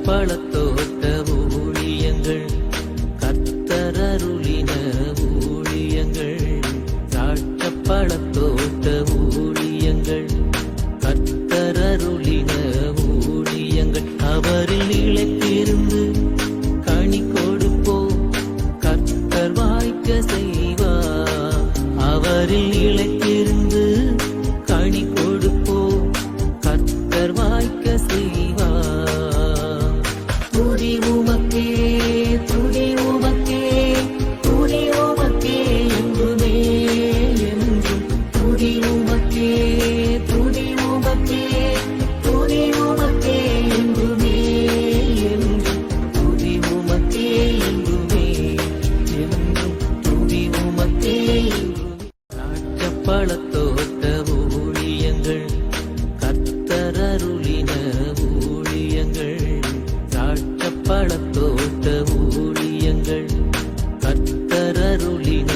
பழத்தோட்ட ஊழியங்கள் கர்த்தரருளின ஊழியங்கள் திராட்சை பழத்தோட்ட ஊழியங்கள் கர்த்தரருளின ஊழியங்கள் அவரில் நிலைத்திருந்து கனி கொடுப்போம் கர்த்தர் வாய்க்க செய்வார் அவரில் நிலைத்திருந்து கனி கொடுப்போம் கர்த்தர் வாய்க்க செய்வார் துதி உமக்கே துதி உமக்கே துதி உமக்கே என்றுமே என்றும் துதி உமக்கே துதி உமக்கே துதி உமக்கே என்றுமே என்றும் துதி உமக்கே என்றுமே என்றும் துதி உமக்கே என்றுமே பழத்தோட்ட ஊழியங்கள் கர்த்தரருளின ஊழியங்கள் திராட்சை பழத்தோட்ட ஊழியங்கள் கர்த்தரருளின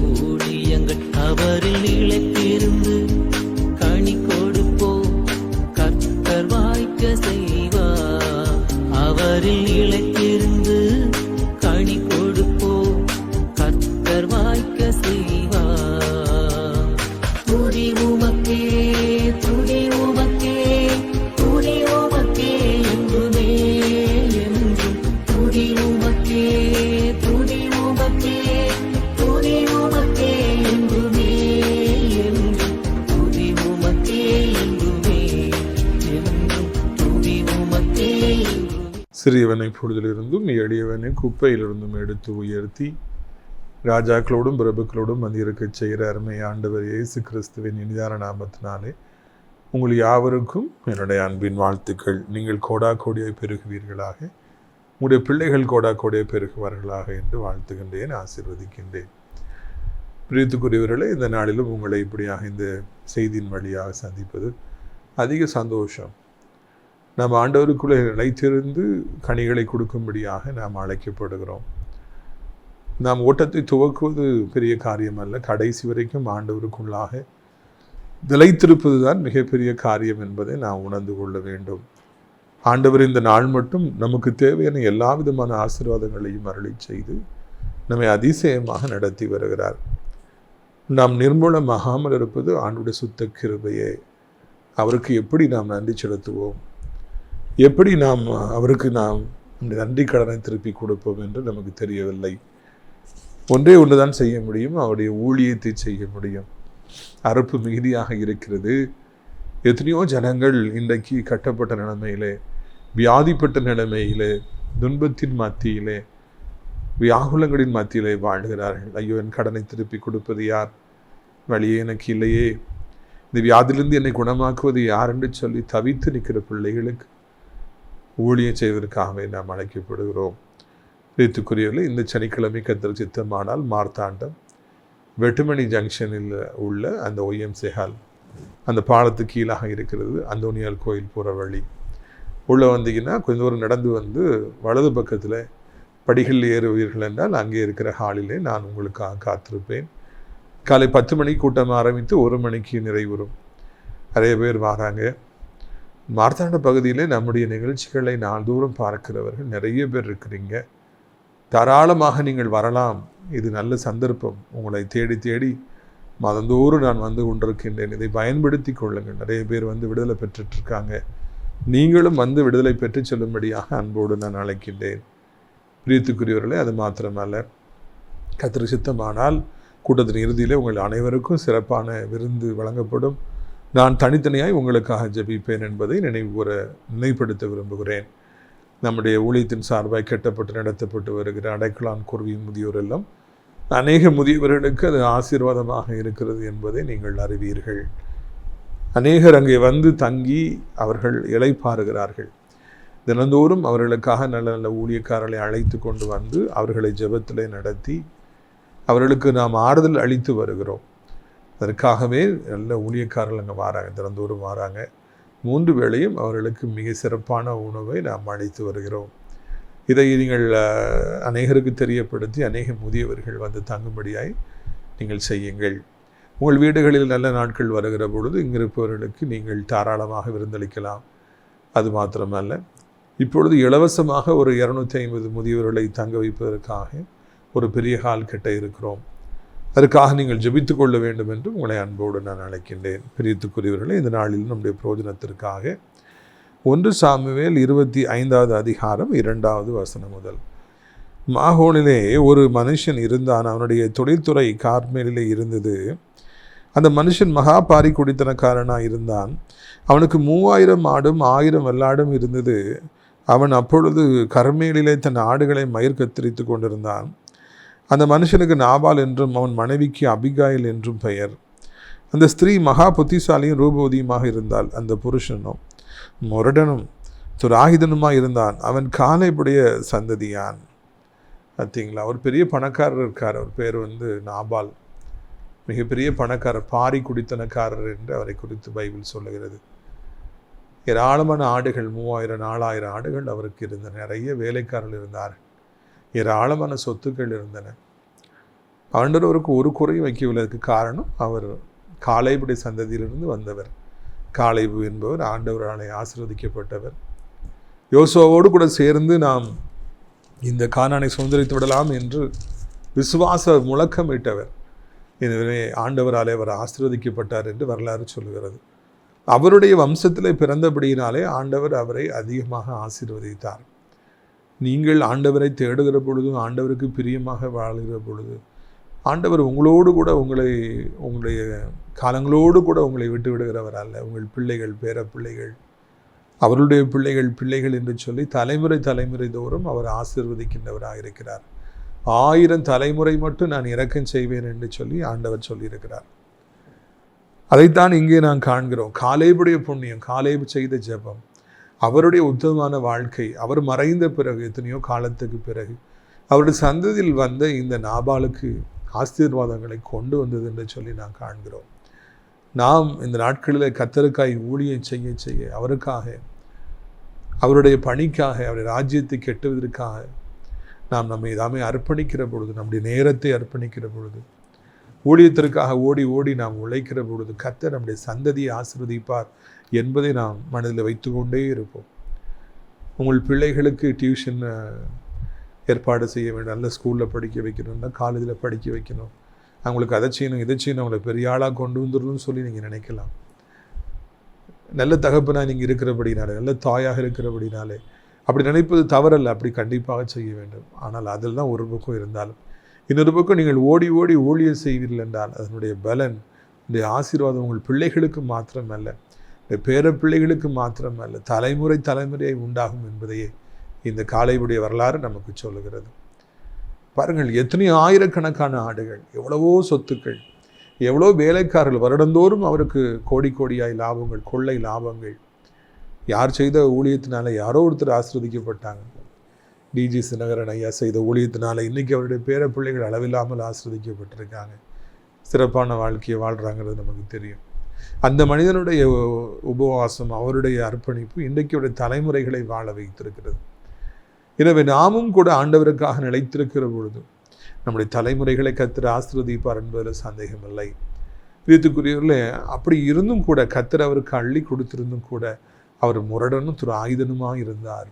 ஊழியங்கள் அவரில் நிலைத்திருந்து கனி கொடுப்போம் கர்த்தர் வாய்க்க செய்வார் அவரில் நிலைத்திருந்து கனி கொடுப்போம் கர்த்தர் வாய்க்க செய்வார் துதி உமக்கே துதி உமக்கே துதி உமக்கே என்றுமே என்றும் துதி உமக்கே துதி உமக்கே துதி உமக்கே என்றுமே என்றும் துதி உமக்கே என்றுமே என்றும் துதி உமக்கே என்றுமே. சிறியவனை பொழுதிலிருந்தும் எளியவனை குப்பையிலிருந்தும் எடுத்து உயர்த்தி ராஜாக்களோடும் பிரபுக்களோடும் வந்திருக்கச் செய்கிற அருமை ஆண்டவர் இயேசு கிறிஸ்துவின் இனிதான நாமத்தினாலே உங்கள் யாவருக்கும் என்னுடைய அன்பின் வாழ்த்துக்கள். நீங்கள் கோடா கோடியை பெருகுவீர்களாக, உங்களுடைய பிள்ளைகள் கோடா கோடியை பெருகுவார்களாக என்று வாழ்த்துகின்றேன், ஆசீர்வதிக்கின்றேன். பிரியத்துக்குரியவர்களே, இந்த நாளிலும் உங்களை இப்படியாக இந்த செய்தியின் வழியாக சந்திப்பது அதிக சந்தோஷம். நாம் ஆண்டவருக்குள்ளே நிலைத்திருந்து கனிகளை கொடுக்கும்படியாக நாம் அழைக்கப்படுகிறோம். நாம் ஓட்டத்தை துவக்குவது பெரிய காரியம் அல்ல, கடைசி வரைக்கும் ஆண்டவருக்குள்ளாக நிலைத்திருப்பது தான் மிகப்பெரிய காரியம் என்பதை நாம் உணர்ந்து கொள்ள வேண்டும். ஆண்டவர் இந்த நாள் மட்டும் நமக்கு தேவையான எல்லா விதமான ஆசீர்வாதங்களையும் அருளி செய்து நம்மை அதிசயமாக நடத்தி வருகிறார். நாம் நிர்மூலமாகாமல் இருப்பது ஆண்டுடைய சுத்த கிருபையே. அவருக்கு எப்படி நாம் நன்றி செலுத்துவோம், எப்படி நாம் அவருக்கு நாம் நன்றி கடனை திருப்பி கொடுப்போம் என்று நமக்கு தெரியவில்லை. ஒன்றே ஒன்றுதான் செய்ய முடியும், அவருடைய ஊழியத்தை செய்ய முடியும். அறுப்பு மிகுதியாக இருக்கிறது. எத்தனையோ ஜனங்கள் இன்றைக்கு கட்டப்பட்ட நிலைமையிலே, வியாதிப்பட்ட நிலைமையிலே, துன்பத்தின் மத்தியிலே, வியாகுலங்களின் மத்தியிலே வாழ்கிறார்கள். ஐயோ, என் கடனை திருப்பி கொடுப்பது யார், வழியே எனக்கு இல்லையே, இந்த வியாதிலிருந்து என்னை குணமாக்குவது யார் என்று சொல்லி தவித்து நிற்கிற பிள்ளைகளுக்கு ஊழியம் செய்வதற்காகவே நாம் அழைக்கப்படுகிறோம். பிரியத்துக்குரியவர்களே, இந்த சனிக்கிழமை கர்த்தர் சித்தமானால் மார்த்தாண்டம் வெட்டுமணி ஜங்ஷனில் உள்ள அந்த OMC ஹால், அந்த பாலத்துக்கு கீழாக இருக்கிறது அந்தோனியால் கோயில் போகிற வழி. உள்ளே வந்தீங்கன்னா கொஞ்சம் தூரம் நடந்து வந்து வலது பக்கத்தில் படிகளில் ஏறுவீர்கள் என்றால் அங்கே இருக்கிற ஹாலிலே நான் உங்களுக்காக காத்திருப்பேன். காலை 10 மணிக்கு கூட்டம் ஆரம்பித்து 1 மணிக்கு நிறைவுறும். நிறைய பேர் வராங்க. மார்த்தாண்ட பகுதியிலே நம்முடைய நிகழ்ச்சிகளை நாள்தோறும் பார்க்கிறவர்கள் நிறைய பேர் இருக்கிறீங்க. தாராளமாக நீங்கள் வரலாம். இது நல்ல சந்தர்ப்பம். உங்களை தேடி தேடி மாதந்தோறும் நான் வந்து கொண்டிருக்கின்றேன். இதை பயன்படுத்தி கொள்ளுங்கள். நிறைய பேர் வந்து விடுதலை பெற்றுட்ருக்காங்க. நீங்களும் வந்து விடுதலை பெற்று செல்லும்படியாக அன்போடு நான் அழைக்கின்றேன். பிரியத்துக்குரியவர்களே, அது மாத்திரமல்ல, கர்த்தர் சித்தமானால் கூட்டத்தின் இறுதியிலே உங்கள் அனைவருக்கும் சிறப்பான விருந்து வழங்கப்படும். நான் தனித்தனியாய் உங்களுக்காக ஜெபிப்பேன் என்பதை நினைவுபடுத்த விரும்புகிறேன். நம்முடைய ஊழியத்தின் சார்பாக கட்டப்பட்டு நடத்தப்பட்டு வருகிற அடைக்கலான் குருவி முதியோர் எல்லாம் அநேக முதியவர்களுக்கு அது ஆசீர்வாதமாக இருக்கிறது என்பதை நீங்கள் அறிவீர்கள். அநேகர் அங்கே வந்து தங்கி அவர்கள் இளைப்பாறுகிறார்கள். தினந்தோறும் அவர்களுக்காக நல்ல நல்ல ஊழியக்காரர்களை அழைத்து கொண்டு வந்து அவர்களை ஜெபத்திலே நடத்தி அவர்களுக்கு நாம் ஆறுதல் அளித்து வருகிறோம். அதற்காகவே நல்ல ஊழியக்காரர்கள் அங்கே வராங்க, தினந்தோறும் வராங்க. 3 வேளையும் அவர்களுக்கு மிக சிறப்பான உணவை நாம் அளித்து வருகிறோம். இதை நீங்கள் அநேகருக்கு தெரியப்படுத்தி அநேக முதியவர்கள் வந்து தங்கும்படியாய் நீங்கள் செய்யுங்கள். உங்கள் வீடுகளில் நல்ல நாட்கள் வருகிற பொழுது இங்கிருப்பவர்களுக்கு நீங்கள் தாராளமாக விருந்தளிக்கலாம். அது மாத்திரமல்ல, இப்பொழுது இலவசமாக ஒரு 250 முதியவர்களை தங்க வைப்பதற்காக ஒரு பெரிய ஹால் கட்ட இருக்கிறோம். அதற்காக நீங்கள் ஜெபித்து கொள்ள வேண்டும் என்று உங்களை அன்போடு நான் அழைக்கின்றேன். பிரியத்துக்குரியவர்களே, இந்த நாளில் நம்முடைய பிரயோஜனத்திற்காக 1 சாமுவேல் 25வது அதிகாரம் 2வது வசனம் முதல். மாகோனிலே ஒரு மனுஷன் இருந்தான். அவனுடைய தொழில்துறை கார்மேலிலே இருந்தது. அந்த மனுஷன் மகா பாரி குடித்தனக்காரனாக இருந்தான். அவனுக்கு 3000 ஆடும் 1000 வெள்ளாடும் இருந்தது. அவன் அப்பொழுது கர்மேலிலே தன் ஆடுகளை மயிர் கத்தரித்து கொண்டிருந்தான். அந்த மனுஷனுக்கு நாபால் என்றும் அவன் மனைவிக்கு அபிகாயில் என்றும் பெயர். அந்த ஸ்திரீ மகா புத்திசாலியும் ரூபவதியுமாக இருந்தாள். அந்த புருஷனும் முரடனும் துராயுதனுமாக இருந்தான். அவன் காலேபுடைய சந்ததியான். பார்த்தீங்களா, ஒரு பெரிய பணக்காரர் இருக்கார். அவர் பேர் நாபால். மிகப்பெரிய பணக்காரர், பாரி குடித்தனக்காரர் என்று அவரை குறித்து பைபிள் சொல்லுகிறது. ஏராளமான ஆடுகள், 3000 4000 ஆடுகள் அவருக்கு இருந்தன. நிறைய வேலைக்காரர்கள் இருந்தார்கள். ஏராளமான சொத்துக்கள் இருந்தன. ஆண்டவருக்கு ஒரு குறையும் வைக்கவில்லைக்கு காரணம், அவர் காலேபுடைய சந்ததியிலிருந்து வந்தவர். காலேபு என்பவர் ஆண்டவராலே ஆசீர்வதிக்கப்பட்டவர். யோசுவாவோடு கூட சேர்ந்து நாம் இந்த கானானை சுதந்தரித்து விடலாம் என்று விசுவாச முழக்கமிட்டவர். எனவே ஆண்டவராலே அவர் ஆசீர்வதிக்கப்பட்டார் என்று வரலாறு சொல்லுகிறது. அவருடைய வம்சத்தில் பிறந்தபடியினாலே ஆண்டவர் அவரை அதிகமாக ஆசீர்வதித்தார். நீங்கள் ஆண்டவரை தேடுகிற பொழுதும், ஆண்டவருக்கு பிரியமாக வாழ்கிற பொழுது, ஆண்டவர் உங்களோடு கூட உங்களுடைய காலங்களோடு கூட உங்களை விட்டு விடுகிறவர் அல்ல. உங்கள் பிள்ளைகள், பேர பிள்ளைகள், அவருடைய பிள்ளைகள் என்று சொல்லி தலைமுறை தோறும் அவர் ஆசீர்வதிக்கின்றவராக இருக்கிறார். 1000 தலைமுறை மட்டும் நான் இரக்கம் செய்வேன் என்று சொல்லி ஆண்டவர் சொல்லியிருக்கிறார். அதைத்தான் இங்கே நான் காண்கிறோம். காலேபுடைய புண்ணியம், காலேபு செய்த ஜெபம், அவருடைய உத்தமமான வாழ்க்கை, அவர் மறைந்த பிறகு எத்தனையோ காலத்துக்கு பிறகு அவருடைய சந்ததியில் வந்த இந்த நாபாலுக்கு ஆசீர்வாதங்களை கொண்டு வந்தது என்று சொல்லி நான் காண்கிறோம். நாம் இந்த நாட்களில் கர்த்தருக்காய் ஊழியம் செய்ய அவருக்காக, அவருடைய பணிக்காக, அவருடைய ராஜ்யத்தை கெட்டுவதற்காக நாம் நம்மை எல்லாமே அர்ப்பணிக்கிற பொழுது, நம்முடைய நேரத்தை அர்ப்பணிக்கிற பொழுது, ஊழியத்திற்காக ஓடி நாம் உழைக்கிற பொழுது கர்த்தர் நம்முடைய சந்ததியை ஆசீர்வதிப்பார் என்பதை நாம் மனதில் வைத்து கொண்டே இருப்போம். உங்கள் பிள்ளைகளுக்கு டியூஷன் ஏற்பாடு செய்ய வேண்டும். நல்ல ஸ்கூலில் படிக்க வைக்கணும்னா காலேஜில் படிக்க வைக்கணும். அவங்களுக்கு அதை செய்யணும் இதை செய்யணும், அவங்களை பெரிய ஆளாக கொண்டு வந்துடணும்னு சொல்லி நீங்கள் நினைக்கலாம். நல்ல தகப்பனாக நீங்கள் இருக்கிறபடினாலே, நல்ல தாயாக இருக்கிறபடினாலே அப்படி நினைப்பது தவறல்ல. அப்படி கண்டிப்பாக செய்ய வேண்டும். ஆனால் அதில் தான் ஒரு பக்கம் இருந்தாலும், இன்னொரு பக்கம் நீங்கள் ஓடி ஊழியம் செய்வீர்கள் என்றால் அதனுடைய பலன், இந்த ஆசீர்வாதம் உங்கள் பிள்ளைகளுக்கு மாத்திரமல்ல, பேர பிள்ளைகளுக்கு மாத்திரமல்ல, தலைமுறையை உண்டாகும் என்பதையே இந்த காலேபுடைய வரலாறு நமக்கு சொல்லுகிறது. பாருங்கள், எத்தனையோ ஆயிரக்கணக்கான ஆடுகள், எவ்வளவோ சொத்துக்கள், எவ்வளோ வேலைக்காரர்கள், வருடந்தோறும் அவருக்கு கோடியாய் லாபங்கள், கொள்ளை லாபங்கள். யார் செய்த ஊழியத்தினால யாரோ ஒருத்தர் ஆசீர்வதிக்கப்பட்டாங்க. டிஜி தினகரன் ஐயா செய்த ஊழியத்தினால இன்றைக்கி அவருடைய பேர பிள்ளைகள் அளவில்லாமல் ஆசீர்வதிக்கப்பட்டிருக்காங்க. சிறப்பான வாழ்க்கையை வாழ்கிறாங்கிறது நமக்கு தெரியும். அந்த மனிதனுடைய உபவாசம், அவருடைய அர்ப்பணிப்பு இன்றைக்கு அவருடைய தலைமுறைகளை வாழ வைத்திருக்கிறது. எனவே நாமும் கூட ஆண்டவருக்காக நிலைத்திருக்கிற பொழுது நம்முடைய தலைமுறைகளை கர்த்தர் ஆசீர்வதிப்பார் என்பதில் சந்தேகமில்லை. பிரியத்துக்குரியவர்களே, அப்படி இருந்தும் கூட கர்த்தர் அவருக்கு அள்ளி கொடுத்திருந்தும் கூட அவர் முரடனும் ஆயுதனுமாக இருந்தார்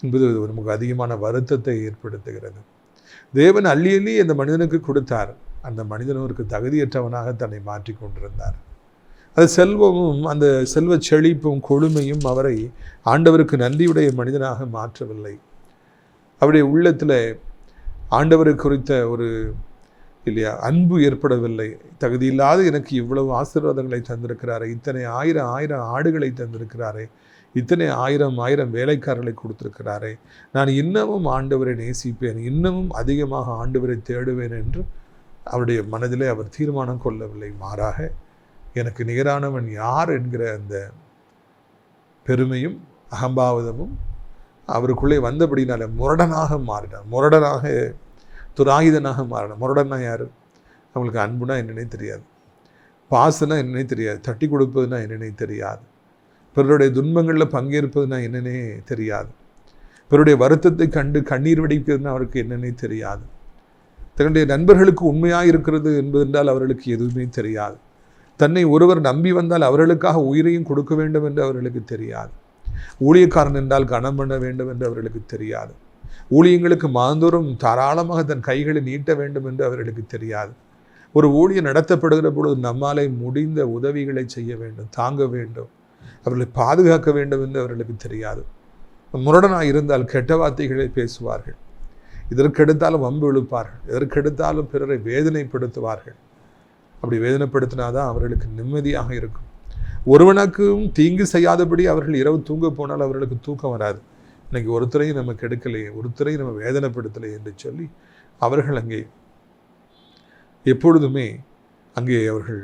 என்பது நமக்கு அதிகமான வருத்தத்தை ஏற்படுத்துகிறது. தேவன் அள்ளி அந்த மனிதனுக்கு கொடுத்தார். அந்த மனிதன் அவருக்கு தகுதியற்றவனாக தன்னை மாற்றி கொண்டிருந்தார். அந்த செல்வமும் அந்த செல்வ செழிப்பும் கொழுமையும் அவரை ஆண்டவருக்கு நன்றியுடைய மனிதனாக மாற்றவில்லை. அவருடைய உள்ளத்தில் ஆண்டவரை குறித்த ஒரு அன்பு ஏற்படவில்லை. தகுதியில்லாத எனக்கு இவ்வளவு ஆசீர்வாதங்களை தந்திருக்கிறாரே, இத்தனை ஆயிரம் ஆடுகளை தந்திருக்கிறாரே, இத்தனை ஆயிரம் வேலைக்காரர்களை கொடுத்திருக்கிறாரே, நான் இன்னமும் ஆண்டவரை நேசிப்பேன், இன்னமும் அதிகமாக ஆண்டவரை தேடுவேன் என்று அவருடைய மனதிலே அவர் தீர்மானம் கொள்ளவில்லை. மாறாக எனக்கு நிகரானவன் யார் என்கிற அந்த பெருமையும் அகம்பாவதமும் அவருக்குள்ளே வந்தபடினால முரடனாக மாறினார். முரடனாக துராயுதனாக மாறினார். முரடனா யார்? அவங்களுக்கு அன்புனா என்னன்னே தெரியாது, பாசனா என்னன்னே தெரியாது, தட்டி கொடுப்பதுனா என்னன்னே தெரியாது, பிறருடைய துன்பங்களில் பங்கேற்பதுனா என்னன்னே தெரியாது, பிறருடைய வருத்தத்தை கண்டு கண்ணீர் வடிக்கிறதுனா அவருக்கு என்னன்னே தெரியாது, தன்னுடைய நண்பர்களுக்கு உண்மையாக இருக்கிறது என்பதென்றால் அவர்களுக்கு எதுவுமே தெரியாது, தன்னை ஒருவர் நம்பி வந்தால் அவர்களுக்காக உயிரையும் கொடுக்க வேண்டும் என்று அவர்களுக்கு தெரியாது. ஊழியக்காரன் என்றால் கனம் பண்ண வேண்டும் என்று அவர்களுக்கு தெரியாது. ஊழியங்களுக்கு மாந்தோறும் தாராளமாக தன் கைகளை நீட்ட வேண்டும் என்று அவர்களுக்கு தெரியாது. ஒரு ஊழியம் நடத்தப்படுகிற பொழுது நம்மாலே முடிந்த உதவிகளை செய்ய வேண்டும், தாங்க வேண்டும், அவர்களை பாதுகாக்க வேண்டும் என்று அவர்களுக்கு தெரியாது. முரடனாக இருந்தால் கெட்ட வார்த்தைகளை பேசுவார்கள், இதற்கெடுத்தாலும் வம்பு இழுப்பார்கள், எதற்கெடுத்தாலும் பிறரை வேதனைப்படுத்துவார்கள். அப்படி வேதனைப்படுத்தினாதான் அவர்களுக்கு நிம்மதியாக இருக்கும். ஒருவனுக்கும் தீங்கு செய்யாதபடி அவர்கள் இரவு தூங்க போனால் அவர்களுக்கு தூக்கம் வராது. இன்னைக்கு ஒருத்தரையும் நம்ம கெடுக்கலையே, ஒருத்தரையும் நம்ம வேதனைப்படுத்தலையே என்று சொல்லி அவர்கள் அங்கே எப்பொழுதுமே அங்கே அவர்கள்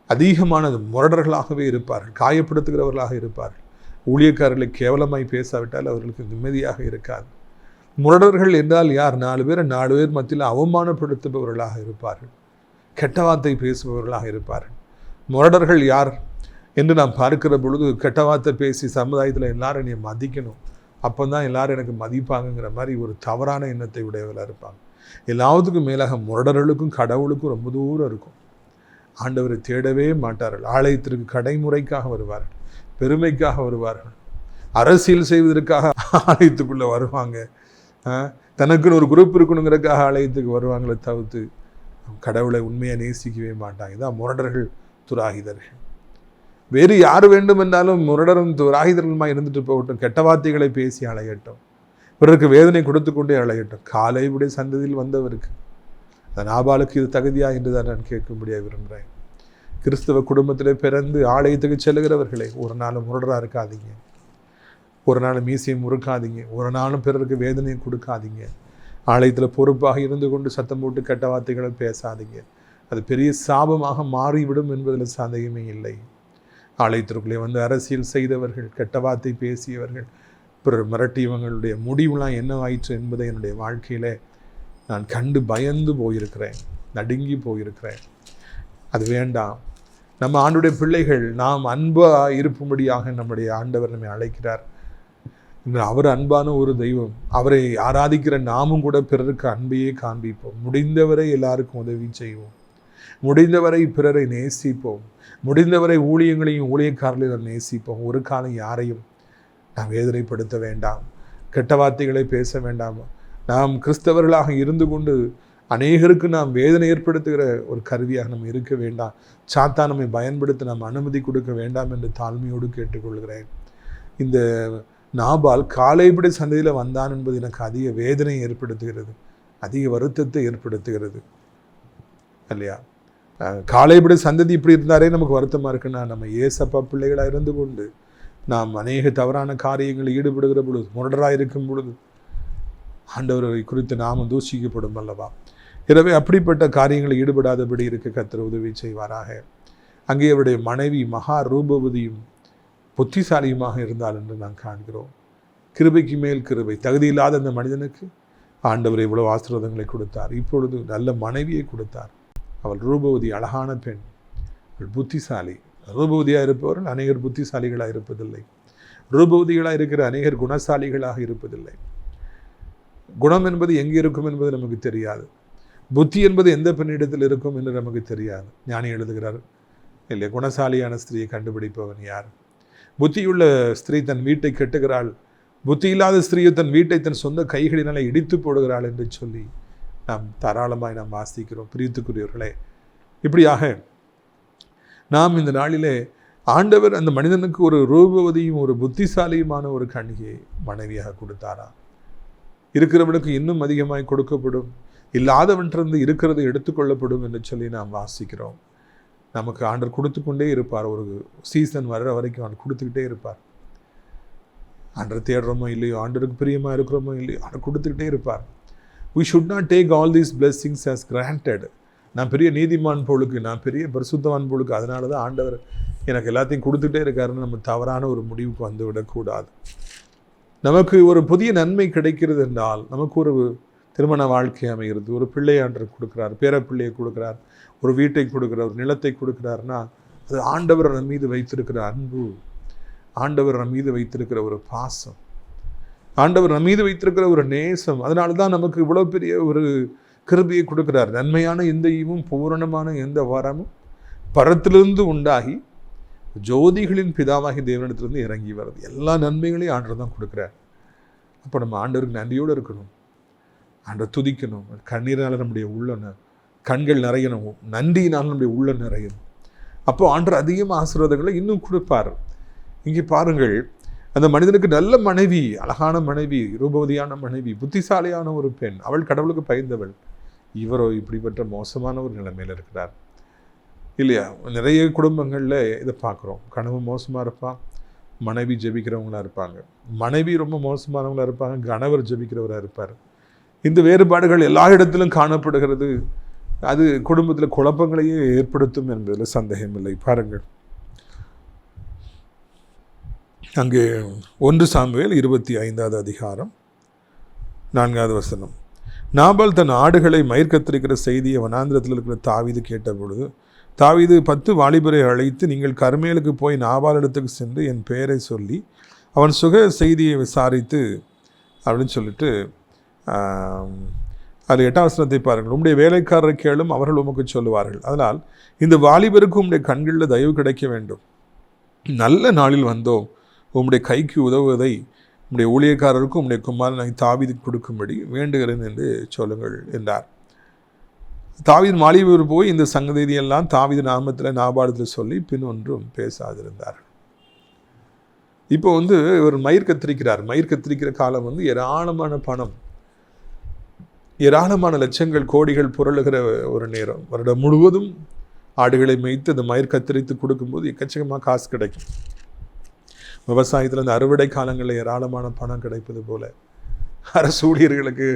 அதிகமான முரடர்களாகவே இருப்பார்கள், காயப்படுத்துகிறவர்களாக இருப்பார்கள். ஊழியக்காரர்களை கேவலமாய் பேசாவிட்டால் அவர்களுக்கு நிம்மதியாக இருக்காது. முரடர்கள் என்றால் யார்? 4 பேர் மத்தியில் அவமானப்படுத்துபவர்களாக இருப்பார்கள், கெட்ட வார்த்தை பேசுபவர்களாக இருப்பார்கள். முரடர்கள் யார் என்று நாம் பார்க்கிற பொழுது, கெட்ட வார்த்தை பேசி சமுதாயத்தில் எல்லாரும் என்னை மதிக்கணும், அப்போ தான் எல்லாரும் எனக்கு மதிப்பாங்கங்கிற மாதிரி ஒரு தவறான எண்ணத்தை உடையவர்களாக இருப்பாங்க. எல்லாத்துக்கும் மேலாக முரடர்களுக்கும் கடவுளுக்கும் ரொம்ப தூரம் இருக்கும். ஆண்டவரை தேடவே மாட்டார்கள். ஆலயத்திற்கு கடைமுறைக்காக வருவார்கள், பெருமைக்காக வருவார்கள், அரசியல் செய்வதற்காக ஆலயத்துக்குள்ளே வருவாங்க, தனக்குன்னு ஒரு குரூப் இருக்கணுங்கிறதுக்காக ஆலயத்துக்கு வருவாங்களே தவிர்த்து கடவுளை உண்மையாக நேசிக்கவே மாட்டாங்க. இதான் முரடர்கள், துராகிதர்கள். வேறு யார் வேண்டும் என்றாலும் முரடரும் துராகிதர்களுமா இருந்துட்டு போகட்டும், கெட்ட வார்த்தைகளை பேசி அலையட்டும், பிறருக்கு வேதனை கொடுத்து கொண்டே அலையட்டும். காலையுடைய சந்ததியில் வந்தவருக்கு, நாபாலுக்கு இது தகுதியா என்று தான் நான் கேட்கும்படியாக விரும்புகிறேன். கிறிஸ்தவ குடும்பத்திலே பிறந்து ஆலயத்துக்கு செல்லுகிறவர்களே, ஒரு நாளும் முரடராக இருக்காதீங்க, ஒரு நாளும் மீசையை முறுக்காதீங்க, ஒரு நாளும் பிறருக்கு வேதனையை கொடுக்காதீங்க. ஆலயத்தில் பொறுப்பாக இருந்து கொண்டு சத்தம் போட்டு கெட்ட வார்த்தைகளை பேசாதீங்க. அது பெரிய சாபமாக மாறிவிடும் என்பதில் சந்தேகமே இல்லை. ஆலயத்திற்குள்ளே வந்து அரசியல் செய்தவர்கள், கெட்ட வார்த்தை பேசியவர்கள், பிறர் மிரட்டியவங்களுடைய முடிவுலாம் என்னவாயிற்று என்பதை என்னுடைய வாழ்க்கையில் நான் கண்டு பயந்து போயிருக்கிறேன், நடுங்கி போயிருக்கிறேன். அது வேண்டாம். நம்ம ஆண்டுடைய பிள்ளைகள் நாம் அன்பாக இருக்கும்படியாக நம்முடைய ஆண்டவர் நம்மை அழைக்கிறார். அவர் அன்பான ஒரு தெய்வம். அவரை ஆராதிக்கிற நாமும் கூட பிறருக்கு அன்பையே காண்பிப்போம். முடிந்தவரை எல்லாருக்கும் உதவி செய்வோம், முடிந்தவரை பிறரை நேசிப்போம், முடிந்தவரை ஊழியங்களையும் ஊழியக்காரர்களையும் நேசிப்போம். ஒரு காலம் யாரையும் நாம் வேதனைப்படுத்த வேண்டாம், கெட்ட வார்த்தைகளை பேச வேண்டாம். நாம் கிறிஸ்தவர்களாக இருந்து கொண்டு அநேகருக்கு நாம் வேதனை ஏற்படுத்துகிற ஒரு கருவியாக நம்ம இருக்க வேண்டாம். சாத்தான் நம்மை பயன்படுத்த நாம் அனுமதி கொடுக்க வேண்டாம் என்று தாழ்மையோடு கேட்டுக்கொள்கிறேன். இந்த நாபால் காலேபுடைய சந்ததியில் வந்தான் என்பது எனக்கு அதிக வேதனையை ஏற்படுத்துகிறது, அதிக வருத்தத்தை ஏற்படுத்துகிறது இல்லையா? காலேபுடைய சந்ததி இப்படி இருந்தாரே நமக்கு வருத்தமாக இருக்குன்னா, நம்ம ஏசப்பா பிள்ளைகளாக இருந்து கொண்டு நாம் அநேக தவறான காரியங்களில் ஈடுபடுகிற பொழுது, முரடராக இருக்கும் பொழுது ஆண்டவரை குறித்து நாமும் தூஷிக்கப்படும் அல்லவா? எனவே அப்படிப்பட்ட காரியங்களில் ஈடுபடாதபடி இருக்க கர்த்தர் உதவி செய்வாராக. அங்கே அவருடைய மனைவி மகா ரூபவதியும் புத்திசாலியுமாக இருந்தால் என்று நாம் காண்கிறோம். கிருபைக்கு மேல் கிருபை. தகுதியில்லாத அந்த மனிதனுக்கு ஆண்டவர் இவ்வளவு ஆசீர்வாதங்களை கொடுத்தார். இப்பொழுது நல்ல மனைவியை கொடுத்தார். அவள் ரூபவதி, அழகான பெண், அவள் புத்திசாலி. ரூபவதியாக இருப்பவர்கள் அநேகர் புத்திசாலிகளாக இருப்பதில்லை, ரூபவதிகளாக இருக்கிற அநேகர் குணசாலிகளாக இருப்பதில்லை. குணம் என்பது எங்கே இருக்கும் என்பது நமக்கு தெரியாது, புத்தி என்பது எந்த பெண்ணிடத்தில் இருக்கும் என்று நமக்கு தெரியாது. ஞானி எழுதுகிறார் இல்லை, குணசாலியான ஸ்திரீயை கண்டுபிடிப்பவன் யார்? புத்தியுள்ள ஸ்திரீ தன் வீட்டை கெட்டுகிறாள், புத்தி இல்லாத ஸ்திரீயை தன் வீட்டை தன் சொந்த கைகளினால இடித்து போடுகிறாள் என்று சொல்லி நாம் தாராளமாய் நாம் வாசிக்கிறோம். பிரியத்துக்குரியவர்களே, இப்படியாக நாம் இந்த நாளிலே ஆண்டவர் அந்த மனிதனுக்கு ஒரு ரூபவதியும் ஒரு புத்திசாலியுமான ஒரு கன்னிகையை மனைவியாக கொடுத்தாரா? இருக்கிறவனுக்கு இன்னும் அதிகமாய் கொடுக்கப்படும், இல்லாதவன்றிருந்து இருக்கிறது எடுத்துக்கொள்ளப்படும் என்று சொல்லி நாம் வாசிக்கிறோம். நமக்கு ஆண்டவர் கொடுத்து கொண்டே இருப்பார். ஒரு சீசன் வர்ற வரைக்கும் ஆண்டவர் கொடுத்துக்கிட்டே இருப்பார். ஆண்டவர் தேடுறோமோ இல்லையோ, ஆண்டவருக்கு பிரியமாக இருக்கிறோமோ இல்லையோ, ஆண்டவர் கொடுத்துக்கிட்டே இருப்பார். We should not take all these blessings as granted. நான் பெரிய நீதிமான் போலுக்கு, நான் பெரிய பரிசுத்தவான் போலுக்கு, அதனால தான் ஆண்டவர் எனக்கு எல்லாத்தையும் கொடுத்துட்டே இருக்காருன்னு நம்ம தவறான ஒரு முடிவுக்கு வந்து விடக்கூடாது. நமக்கு ஒரு புதிய நன்மை கிடைக்கிறது என்றால், நமக்கு ஒரு திருமண வாழ்க்கை அமைகிறது, ஒரு பிள்ளை ஆண்டவர் கொடுக்குறார், பேர பிள்ளையை கொடுக்குறார், ஒரு வீட்டை கொடுக்குறார், ஒரு நிலத்தை கொடுக்குறாருன்னா அது ஆண்டவர் நம் மீது வைத்திருக்கிற அன்பு, ஆண்டவர் நம் மீது வைத்திருக்கிற ஒரு பாசம், ஆண்டவர் நம் மீது வைத்திருக்கிற ஒரு நேசம். அதனால தான் நமக்கு இவ்வளோ பெரிய ஒரு கிருபையை கொடுக்குறார். நன்மையான எந்த ஈவும் பூரணமான எந்த வரமும் பரத்திலிருந்து உண்டாகி ஜோதிகளின் பிதாவாகி தேவனிடத்திலிருந்து இறங்கி வருது. எல்லா நன்மைகளையும் ஆண்டவர் தான் கொடுக்குறார். அப்போ நம்ம ஆண்டவருக்கு நன்றியோடு இருக்கணும், ஆண்டவர் துதிக்கணும். கண்ணீரால் நம்முடைய உள்ள கண்கள் நிறையணும், நன்றியினால் நம்முடைய உள்ள நிறையணும். அப்போ ஆண்டவர் அதிகமாக ஆசீர்வாதங்களை இன்னும் கொடுப்பார். இங்கே பாருங்கள், அந்த மனிதனுக்கு நல்ல மனைவி, அழகான மனைவி, ரூபவதியான மனைவி, புத்திசாலியான ஒரு பெண், அவள் கடவுளுக்கு பயந்தவள். இவரோ இப்படிப்பட்ட மோசமான ஒரு நிலைமையில் இருக்கிறார் இல்லையா? நிறைய குடும்பங்களில் இதை பார்க்குறோம். கணவன் மோசமாக இருப்பான், மனைவி ஜெபிக்கிறவங்களாக இருப்பாங்க. மனைவி ரொம்ப மோசமானவங்களாக இருப்பாங்க, கணவர் ஜெபிக்கிறவராக இருப்பார். இந்த வேறுபாடுகள் எல்லா இடத்திலும் காணப்படுகிறது. அது குடும்பத்தில் குழப்பங்களையே ஏற்படுத்தும் என்பதில் சந்தேகமில்லை. பாருங்கள், அங்கே 1 சாமுவேல் 25வது அதிகாரம் 4வது வசனம். நாபால் தன் ஆடுகளை மயிர் கத்தரிக்கிற செய்தியை வனாந்திரத்தில் இருக்கிற தாவீது கேட்டபொழுது, தாவீது 10 வாலிபரை அழைத்து, நீங்கள் கர்மேலுக்கு போய் நாபால் இடத்துக்கு சென்று என் பெயரை சொல்லி அவன் சுக செய்தியை விசாரித்து அப்படின்னு சொல்லிட்டு அது 8ஆம் வசனத்தை பாருங்கள். உம்முடைய வேலைக்காரரை கேளும், அவர்கள் உமக்கு சொல்லுவார்கள். அதனால் இந்த வாலிபருக்கு உம்முடைய கண்களில் தயவு கிடைக்க வேண்டும். நல்ல நாளில் வந்தோம், உம்முடைய கைக்கு உதவுவதை உம்முடைய ஊழியக்காரருக்கும் உம்முடைய குமாரனை தாவீதுக்கு கொடுக்கும்படி வேண்டுகிறேன் என்று சொல்லுங்கள் என்றார். தாவீது மாளிகை போய் இந்த சங்கதியெல்லாம் தாவீது நாமத்தில் நாபாலத்தில் சொல்லி பின் ஒன்றும் பேசாதிருந்தார். இப்போ இவர் மயிர் கத்திரிக்கிறார். மயிர் கத்திரிக்கிற காலம் ஏராளமான பணம், ஏராளமான லட்சங்கள் கோடிகள் புரளுகிற ஒரு நேரம். வருடம் முழுவதும் ஆடுகளை மேய்த்து அந்த மயிர் கத்திரித்து கொடுக்கும்போது எக்கச்சக்கமாக காசு கிடைக்கும். விவசாயத்தில் அந்த அறுவடை காலங்களில் ஏராளமான பணம் கிடைப்பது போல, அரசு ஊழியர்களுக்கு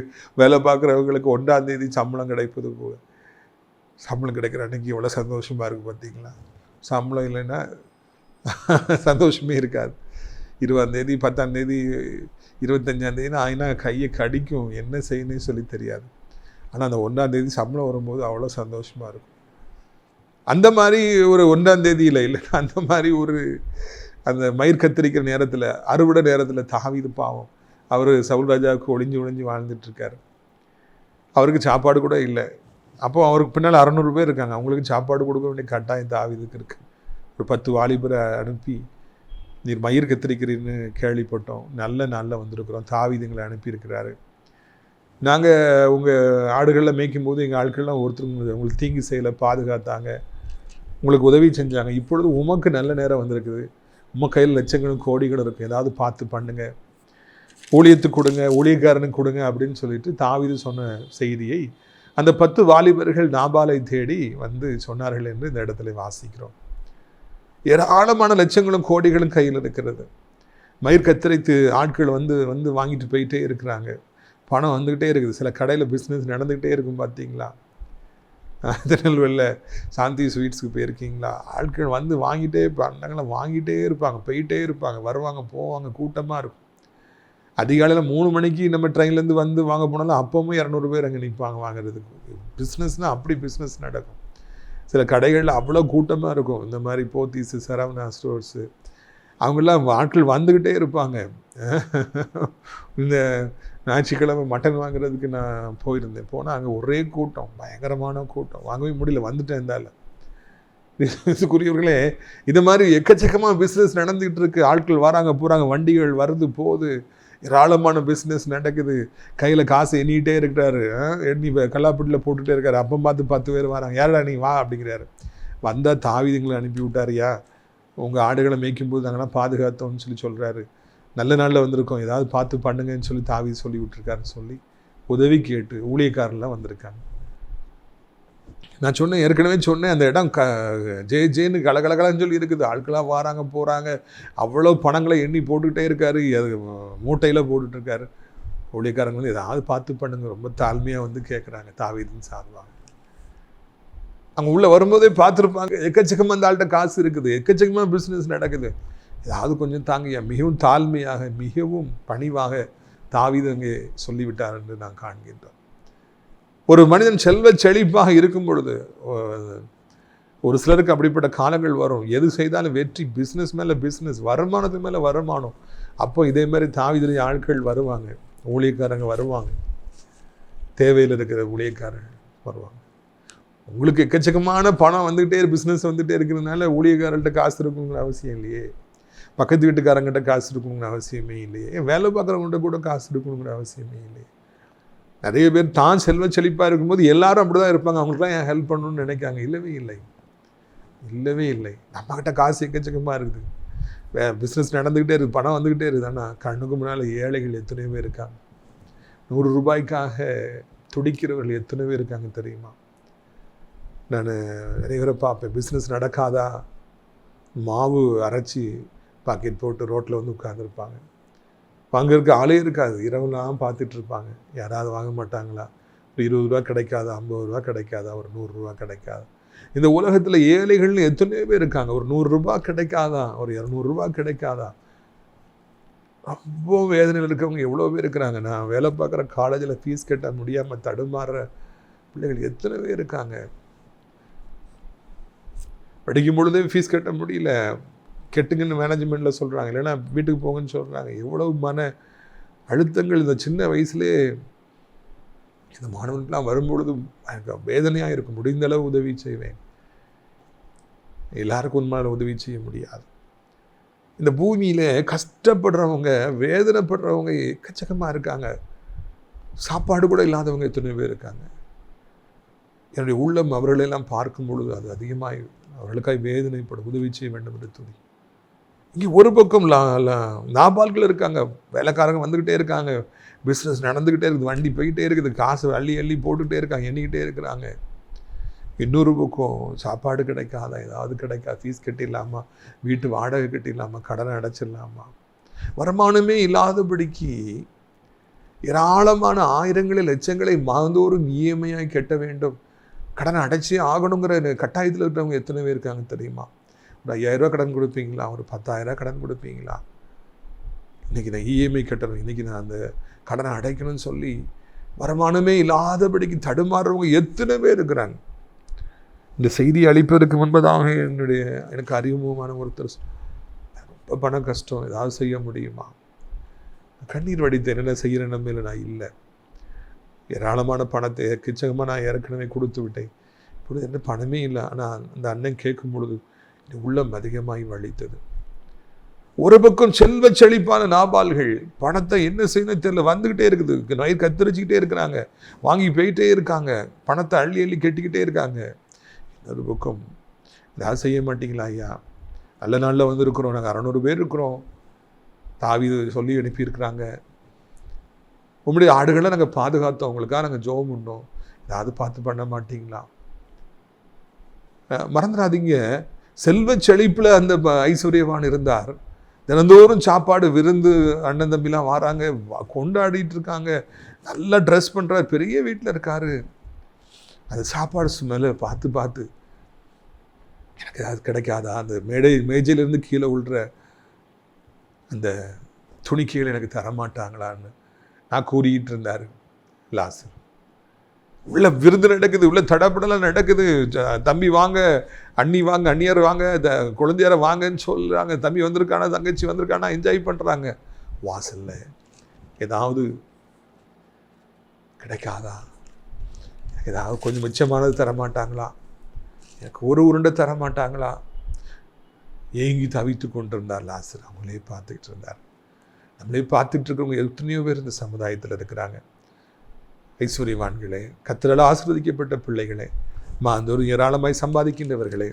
வேலை பார்க்குறவங்களுக்கு 1ஆம் தேதி சம்பளம் கிடைப்பது போல, சம்பளம் கிடைக்கிற அன்றைக்கி எவ்வளோ சந்தோஷமாக இருக்குது பார்த்தீங்களா? சம்பளம் இல்லைன்னா சந்தோஷமே இருக்காது. 20ஆம் தேதி 10ஆம் தேதி 25ஆம் தேதி ஆயினா கையை கடிக்கும், என்ன செய்யணும்னு சொல்லி தெரியாது. ஆனால் அந்த 1ஆம் தேதி சம்பளம் வரும்போது அவ்வளோ சந்தோஷமாக இருக்கும். அந்த மாதிரி ஒரு 1ஆம் தேதியில் இல்லைன்னா அந்த மாதிரி ஒரு அந்த மயிர் கத்திரிக்கிற நேரத்தில், அறுவடை நேரத்தில் தாவீது பாவம், அவர் சவுல் ராஜாவுக்கு ஒளிஞ்சு வாழ்ந்துட்டுருக்கார். அவருக்கு சாப்பாடு கூட இல்லை. அப்போது அவருக்கு பின்னால் 600 பேர் இருக்காங்க, அவங்களுக்கு சாப்பாடு கொடுக்க வேண்டிய கட்டாயம் தாவீதுக்கு இருக்குது. ஒரு 10 வாலிபரை அனுப்பி, நீர் மயிர் கத்திரிக்கிறீன்னு கேள்விப்பட்டோம், நல்ல நாளில் வந்திருக்கிறோம், தாவீதுங்களை அனுப்பியிருக்கிறாரு. நாங்கள் உங்கள் ஆடுகளில் மேய்க்கும் போது எங்கள் ஆட்கள்லாம் ஒருத்தருக்கு உங்களுக்கு தீங்கு செய்யலை, பாதுகாத்தாங்க, உங்களுக்கு உதவி செஞ்சாங்க. இப்பொழுது உமக்கு நல்ல நேரம் வந்திருக்குது, உங்கள் கையில் லட்சங்களும் கோடிகளும் இருக்கும், ஏதாவது பார்த்து பண்ணுங்க, ஊழியத்துக்கு கொடுங்க, ஊழியக்காரனுக்கு கொடுங்க அப்படின்னு சொல்லிட்டு தாவீது சொன்ன செய்தியை அந்த 10 வாலிபர்கள் நாபாலை தேடி சொன்னார்கள் என்று இந்த இடத்துல வாசிக்கிறோம். ஏராளமான லட்சங்களும் கோடிகளும் கையில் இருக்கிறது. மயிர் கத்திரித்து ஆட்கள் வாங்கிட்டு போயிட்டே இருக்கிறாங்க, பணம் வந்துக்கிட்டே இருக்குது. சில கடையில் பிஸ்னஸ் நடந்துக்கிட்டே இருக்கும் பார்த்தீங்களா? திருநெல்வேலியில் சாந்தி ஸ்வீட்ஸுக்கு போயிருக்கீங்களா? ஆட்கள் வாங்கிட்டே பண்டங்களை வாங்கிட்டே இருப்பாங்க, போயிட்டே இருப்பாங்க, வருவாங்க போவாங்க, கூட்டமாக இருக்கும். அதிகாலையில் 3 மணிக்கு நம்ம ட்ரெயின்லேருந்து வாங்க போனாலும் அப்பவும் 200 பேர் அங்கே நிற்பாங்க வாங்குறதுக்கு. பிஸ்னஸ்னால் அப்படி பிஸ்னஸ் நடக்கும். சில கடைகளில் அவ்வளோ கூட்டமாக இருக்கும். இந்த மாதிரி போத்தீஸு, சரவணா ஸ்டோர்ஸு, அவங்கெல்லாம் ஆட்கள் வந்துக்கிட்டே இருப்பாங்க. இந்த ஞாயிற்றுக்கிழமை மட்டன் வாங்குறதுக்கு நான் போயிருந்தேன். போனால் அங்கே ஒரே கூட்டம், பயங்கரமான கூட்டம், வாங்கவே முடியல, வந்துட்டேன். இருந்தாலும் இதுக்குரியவர்களே, இது மாதிரி எக்கச்சக்கமாக பிஸ்னஸ் நடந்துக்கிட்டு இருக்குது. ஆட்கள் வராங்க போகிறாங்க, வண்டிகள் வருது போகுது, ஏராளமான பிஸ்னஸ் நடக்குது. கையில் காசு எண்ணிக்கிட்டே இருக்கிறாரு, எண்ணி கல்லாப்பட்டியில் போட்டுகிட்டே இருக்காரு. அப்போ பார்த்து 10 பேர் வராங்க, யாரா நீ வா அப்படிங்கிறாரு. வந்தால் தாவீதுங்களை அனுப்பி விட்டாரியா, உங்கள் ஆடுகளை மேய்க்கும்போது நாங்கள்லாம் பாதுகாத்தோம்னு சொல்கிறாரு. நல்ல நாளில் வந்திருக்கோம், ஏதாவது பார்த்து பண்ணுங்கன்னு சொல்லி தாவீது சொல்லி விட்டுருக்காருன்னு சொல்லி உதவி கேட்டு ஊழியக்காரெல்லாம் வந்திருக்காங்க. நான் சொன்னேன், ஏற்கனவே சொன்னேன், அந்த இடம் ஜேன்னு கலகலகலன்னு சொல்லி இருக்குது. ஆட்களாக வராங்க போகிறாங்க, அவ்வளோ பணங்களை எண்ணி போட்டுக்கிட்டே இருக்காரு, மூட்டையில் போட்டுட்ருக்காரு. ஊழியக்காரங்க ஏதாவது பார்த்து பண்ணுங்க, ரொம்ப தாழ்மையாக கேட்குறாங்க தாவீதுன்னு சார்பாங்க. அங்கே உள்ளே வரும்போதே பார்த்துருப்பாங்க, எக்கச்சக்கமாக அந்த ஆள்கிட்ட காசு இருக்குது, எக்கச்சக்கமாக பிஸ்னஸ் நடக்குது, ஏதாவது கொஞ்சம் தாங்கியா. மிகவும் தாழ்மையாக மிகவும் பணிவாக தாவீது அங்கே சொல்லிவிட்டார் என்று நான் காண்கின்றோம். ஒரு மனிதன் செல்வ செழிப்பாக இருக்கும் பொழுது, ஒரு சிலருக்கு அப்படிப்பட்ட காலங்கள் வரும், எது செய்தாலும் வெற்றி, பிஸ்னஸ் மேலே பிஸ்னஸ், வருமானத்துக்கு மேலே வருமானம். அப்போ இதே மாதிரி தாவீதுடைய ஆட்கள் வருவாங்க, ஊழியக்காரங்க வருவாங்க, தேவையில் இருக்கிற ஊழியக்காரர்கள் வருவாங்க. உங்களுக்கு எக்கச்சக்கமான பணம் வந்துகிட்டே பிஸ்னஸ் வந்துகிட்டே இருக்கிறதுனால ஊழியக்காரர்கிட்ட காசு இருக்குங்கிற அவசியம் இல்லையே, பக்கத்து வீட்டுக்காரங்கிட்ட காசு இருக்குங்கிற அவசியமே இல்லையே, வேலை பார்க்குறவங்கள்ட்ட கூட காசு இருக்கணுங்கிற அவசியமே இல்லையே. நிறைய பேர் தான் செல்வ செழிப்பாக இருக்கும்போது எல்லாரும் அப்படி தான் இருப்பாங்க, அவங்களுக்குலாம் ஏன் ஹெல்ப் பண்ணணும்னு நினைக்காங்க. இல்லவே இல்லை, இல்லவே இல்லை. நம்மக்கிட்ட காசு எக்கச்சக்கமாக இருக்குது, பிஸ்னஸ் நடந்துக்கிட்டே இருக்குது, பணம் வந்துக்கிட்டே இருக்குது. ஆனால் கண்ணுக்கு முன்னால் ஏழைகள் எத்தனையோ பேர் இருக்காங்க. 100 ரூபாய்க்காக துடிக்கிறவர்கள் எத்தனை பேர் இருக்காங்க தெரியுமா? நான் நிறைய பேரை பார்ப்பேன், பிஸ்னஸ் நடக்காதா மாவு அரைச்சி பாக்கெட் போட்டு ரோட்டில் வந்து உட்காந்துருப்பாங்க. வாங்கிறதுக்கு ஆளே இருக்காது, இரவுலாம் பார்த்துட்டு இருப்பாங்க, யாராவது வாங்க மாட்டாங்களா, ஒரு 20 ரூபா கிடைக்காதா, 50 ரூபா கிடைக்காதா, ஒரு 100 ரூபா கிடைக்காதா. இந்த உலகத்தில் ஏழைகள்னு எத்தனையோ பேர் இருக்காங்க. ஒரு 100 ரூபா கிடைக்காதா, ஒரு 200 ரூபா கிடைக்காதா. ரொம்ப வேதனையில் இருக்கவங்க எவ்வளோ பேர் இருக்கிறாங்க. நான் வேலை பார்க்குற காலேஜில் ஃபீஸ் கட்ட முடியாமல் தடுமாறுற பிள்ளைகள் எத்தனை பேர் இருக்காங்க. படிக்கும் பொழுதே ஃபீஸ் கட்ட முடியல, கெட்டுங்கன்னு மேனேஜ்மெண்ட்டில் சொல்கிறாங்க, இல்லைன்னா வீட்டுக்கு போங்கன்னு சொல்கிறாங்க. எவ்வளவு மன அழுத்தங்கள் இந்த சின்ன வயசுலேயே இந்த மாணவனுக்கெலாம் வரும்பொழுது எனக்கு வேதனையாக இருக்கும். முடிந்த அளவு உதவி செய்வேன், எல்லாருக்கும் உண்மையில உதவி செய்ய முடியாது. இந்த பூமியில் கஷ்டப்படுறவங்க வேதனைப்படுறவங்க எக்கச்சக்கமாக இருக்காங்க. சாப்பாடு கூட இல்லாதவங்க எத்தனை பேர் இருக்காங்க. என்னுடைய உள்ளம் அவர்களெல்லாம் பார்க்கும் பொழுது அது அதிகமாக அவர்களுக்காக வேதனைப்படும், உதவி செய்ய வேண்டும் என்று துடி. இங்கே ஒரு பக்கம் நாபால்கள் இருக்காங்க, வேலைக்காரங்க வந்துக்கிட்டே இருக்காங்க, பிஸ்னஸ் நடந்துக்கிட்டே இருக்குது, வண்டி போய்கிட்டே இருக்குது, காசு அள்ளி அள்ளி போட்டுக்கிட்டே இருக்காங்க, எண்ணிக்கிட்டே இருக்கிறாங்க. இன்னொரு பக்கம் சாப்பாடு கிடைக்காதா, ஏதாவது கிடைக்காது, ஃபீஸ் கட்டிடலாமா, வீட்டு வாடகை கட்டிடலாமா, கடனை அடைச்சிடலாமா, வருமானமே இல்லாதபடிக்கு ஏராளமான ஆயிரங்களை லட்சங்களை மாதந்தோறும் இஎம்ஐயாக கட்ட வேண்டும், கடனை அடைச்சே ஆகணுங்கிற கட்டாயத்தில் இருக்கிறவங்க எத்தனை பேர் இருக்காங்க தெரியுமா? ஒரு 5000 ரூபா கடன் கொடுப்பீங்களா, ஒரு 10,000 ரூபா கடன் கொடுப்பீங்களா? இன்றைக்கி நான் இஎம்ஐ கட்டணும், இன்றைக்கி நான் அந்த கடனை அடைக்கணும்னு சொல்லி வருமானமே இல்லாதபடிக்கு தடுமாறுறவங்க எத்தனை பேர் இருக்கிறாங்க. இந்த செய்தியை அளிப்பதற்கு முன்பதாக எனக்கு அறிமுகமான ஒருத்தர் ரொம்ப பண கஷ்டம், ஏதாவது செய்ய முடியுமா? கண்ணீர் வடித்தேன், என்ன செய்கிற நிலைமையில் நான் இல்லை. ஏராளமான பணத்தை கிச்சகமாக நான் ஏற்கனவே கொடுத்து விட்டேன், இப்பொழுது என்ன பணமே இல்லை. ஆனால் அந்த அண்ணன் கேட்கும் பொழுது உள்ளம் அதிகமாகி வலித்தது. ஒரு பக்கம் செல்வ செழிப்பான நாபால்கள் பணத்தை என்ன செய்யணும் தெரியல, வந்துக்கிட்டே இருக்குது, நோய் கத்திரிச்சிக்கிட்டே இருக்கிறாங்க, வாங்கி போயிட்டே இருக்காங்க, பணத்தை அள்ளி அள்ளி கட்டிக்கிட்டே இருக்காங்க. இன்னொரு பக்கம் ஏதாவது செய்ய மாட்டீங்களா ஐயா, நல்ல நாளில் வந்துருக்குறோம், நாங்கள் 600 பேர் இருக்கிறோம், தாவீது சொல்லி அனுப்பியிருக்கிறாங்க, உங்களுடைய ஆடுகளை நாங்கள் பாதுகாத்தோம், அவங்களுக்காக நாங்கள் ஜெபம் பண்ணோம், ஏதாவது பார்த்து பண்ண மாட்டீங்களா? மறந்துடாதீங்க, செல்வ செழிப்பில் அந்த ஐஸ்வர்யவான் இருந்தார். தினந்தோறும் சாப்பாடு விருந்து அண்ணன் தம்பிலாம் வராங்க, கொண்டாடிட்டு இருக்காங்க, நல்லா ட்ரெஸ் பண்ணுறார், பெரிய வீட்டில் இருக்காரு. அந்த சாப்பாடு ஸ்மெல்லை பார்த்து பார்த்து எனக்கு அது கிடைக்காதா, அந்த மேஜையிலேருந்து கீழே விழுற அந்த துணிக்கைகள் எனக்கு தரமாட்டாங்களான்னு நான் கூறிக்கிட்டு இருந்தார் லாசர். உள்ள விருந்து நடக்குது, உள்ள தடப்படலாம் நடக்குது, தம்பி வாங்க, அண்ணி வாங்க, அண்ணியார் வாங்க, குழந்தையார வாங்கன்னு சொல்கிறாங்க, தம்பி வந்திருக்கானா, தங்கச்சி வந்திருக்கானா, என்ஜாய் பண்ணுறாங்க. வாசல்ல ஏதாவது கிடைக்காதா, எனக்கு ஏதாவது கொஞ்சம் மிச்சமானது தரமாட்டாங்களா, எனக்கு ஒரு உருண்டை தரமாட்டாங்களா? ஏங்கி தவித்து கொண்டிருந்தார் லாசர். அவங்களே பார்த்துக்கிட்டு இருந்தார். நம்மளே பார்த்துட்டு இருக்கிறவங்க எத்தனையோ பேர் இந்த சமுதாயத்தில் இருக்கிறாங்க. ஐஸ்வர்யவான்களே, கர்த்தரால் ஆசீர்வதிக்கப்பட்ட பிள்ளைகளே, மாந்தோறும் ஏராளமாய் சம்பாதிக்கின்றவர்களே,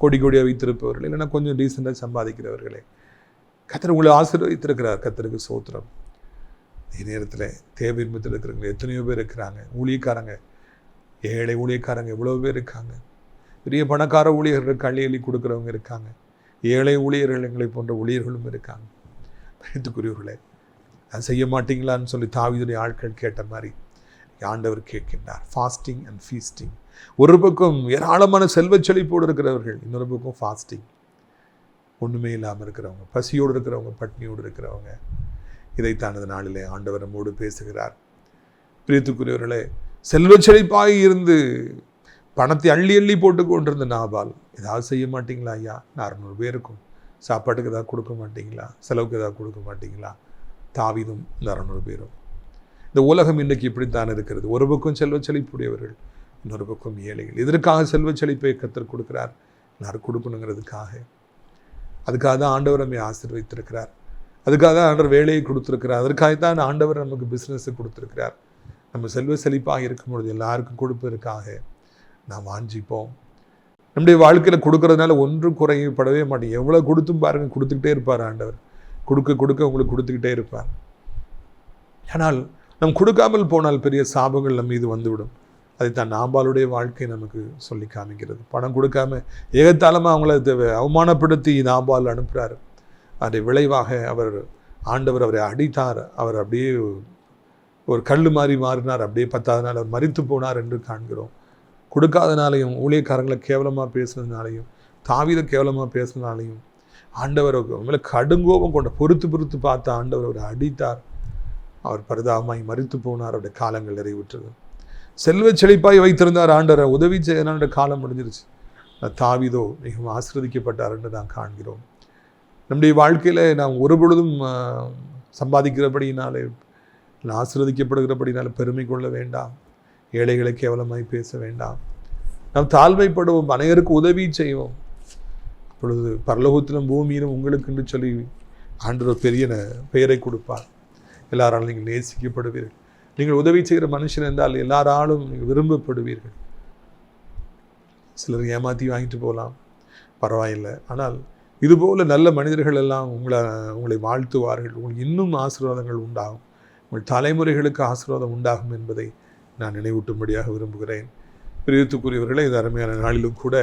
கோடி கோடியாக வைத்திருப்பவர்களே, இல்லைன்னா கொஞ்சம் டீசெண்டாக சம்பாதிக்கிறவர்களே, கர்த்தர் உங்களை ஆசீர்வதித்திருக்கிறார். கர்த்தருக்கு ஸ்தோத்திரம். இதே நேரத்தில் தேவையின்மத்தில் இருக்கிறவங்க எத்தனையோ பேர் இருக்கிறாங்க. ஊழியக்காரங்க, ஏழை ஊழியக்காரங்க எவ்வளோ பேர் இருக்காங்க. பெரிய பணக்கார ஊழியர்களுக்கு அள்ளி அள்ளி கொடுக்குறவங்க இருக்காங்க. ஏழை ஊழியர்கள் எங்களை போன்ற ஊழியர்களும் இருக்காங்க. பயத்துக்குரியவர்களே, அது செய்ய மாட்டீங்களான்னு சொல்லி தாவீதுடைய ஆட்கள் கேட்ட மாதிரி ஆண்டவர் கேட்கின்றார். Fasting and feasting. ஒரு பக்கம் ஏராளமான செல்வ செழிப்போடு இருக்கிறவர்கள், இன்னொரு பக்கம் ஃபாஸ்டிங், ஒன்றுமே இல்லாமல் இருக்கிறவங்க, பசியோடு இருக்கிறவங்க, பட்னியோடு இருக்கிறவங்க. இதைத்தான் இந்த நாளிலே ஆண்டவர் நம்மோடு பேசுகிறார். பிரியத்துக்குரியவர்களே, செல்வ செழிப்பாக இருந்து பணத்தை அள்ளி அள்ளி போட்டு கொண்டிருந்த நாபால், ஏதாவது செய்ய மாட்டீங்களா ஐயா, 600 பேருக்கும் சாப்பாட்டுக்கு ஏதாவது கொடுக்க மாட்டீங்களா, செலவுக்கு ஏதாவது கொடுக்க மாட்டீங்களா? தாவீதும் இந்த 600 பேரும். இந்த உலகம் இன்றைக்கு இப்படித்தான் இருக்கிறது. ஒரு பக்கம் செல்வ செழிப்புடையவர்கள், இன்னொரு பக்கம் ஏழைகள். இதற்காக செல்வ செழிப்பை கர்த்தர் கொடுக்கிறார், எல்லாரும் கொடுக்கணுங்கிறதுக்காக. அதுக்காக தான் ஆண்டவர் நம்மை ஆசீர்வதித்திருக்கிறார். அதுக்காக தான் ஆண்டவர் வேலையை கொடுத்துருக்கிறார். அதற்காகத்தான் ஆண்டவர் நமக்கு பிஸ்னஸை கொடுத்துருக்கிறார். நம்ம செல்வ செழிப்பாக இருக்கும் பொழுது எல்லாருக்கும் கொடுப்பதற்காக நாம் வாஞ்சிப்போம். நம்முடைய வாழ்க்கையில் கொடுக்கறதுனால ஒன்றும் குறையப்படவே மாட்டேன். எவ்வளோ கொடுத்தும் பாருங்கள், கொடுத்துக்கிட்டே இருப்பார் ஆண்டவர். கொடுக்க கொடுக்க உங்களுக்கு கொடுத்துக்கிட்டே இருப்பார். ஆனால் நம் கொடுக்காமல் போனால் பெரிய சாபங்கள் நம் மீது வந்துவிடும். அதைத்தான் நாபாலுடைய வாழ்க்கை நமக்கு சொல்லி காமிக்கிறது. பணம் கொடுக்காம ஏகத்தாளமாக அவங்கள அவமானப்படுத்தி நாபால் அனுப்புகிறார். அதை விளைவாக ஆண்டவர் அவரை அடித்தார். அவர் அப்படியே ஒரு கல் மாதிரி மாறினார். அப்படியே 10வது நாள் அவர் மரித்து போனார் என்று காண்கிறோம். கொடுக்காதனாலையும், ஊழியக்காரங்களை கேவலமாக பேசுனதுனாலையும், தாவீதை கேவலமாக பேசுனதுனாலையும் ஆண்டவர் மேலே கடுங்கோபம் கொண்ட பொறுத்து பார்த்த ஆண்டவர் அவரை அடித்தார். அவர் பரிதாபமாய் மரித்து போனார். அவருடைய காலங்கள் நிறைவுற்றது. செல்வ செழிப்பாய் வைத்திருந்தார் ஆண்டவரை, உதவி செய்ய காலம் முடிஞ்சிருச்சு. தாவீதோ மிகவும் ஆசீர்வதிக்கப்பட்டார் என்று நாம் காண்கிறோம். நம்முடைய வாழ்க்கையில் நாம் ஒரு பொழுதும் சம்பாதிக்கிறபடினாலே, ஆசீர்வதிக்கப்படுகிறபடினால பெருமை கொள்ள வேண்டாம். ஏழைகளை கேவலமாய் பேச வேண்டாம். நாம் தாழ்மைப்படுவோம், அனைவருக்கு உதவி செய்வோம். அப்பொழுது பரலோகத்திலும் பூமியிலும் உங்களுக்கு என்று சொல்லி ஆண்டவர் பெரிய பெயரை கொடுப்பார். எல்லாராலும் நீங்கள் நேசிக்கப்படுவீர்கள். நீங்கள் உதவி செய்கிற மனுஷன் என்றால் எல்லாராலும் நீங்கள் விரும்பப்படுவீர்கள். சிலர் ஏமாற்றி வாங்கிட்டு போகலாம், பரவாயில்லை. ஆனால் இதுபோல் நல்ல மனிதர்கள் எல்லாம் உங்களை வாழ்த்துவார்கள். உங்களுக்கு இன்னும் ஆசீர்வாதங்கள் உண்டாகும். உங்கள் தலைமுறைகளுக்கு ஆசீர்வாதம் உண்டாகும் என்பதை நான் நினைவூட்டும்படியாக விரும்புகிறேன். பிரியத்துக்குரியவர்களே, இந்த அருமையான நாளிலும் கூட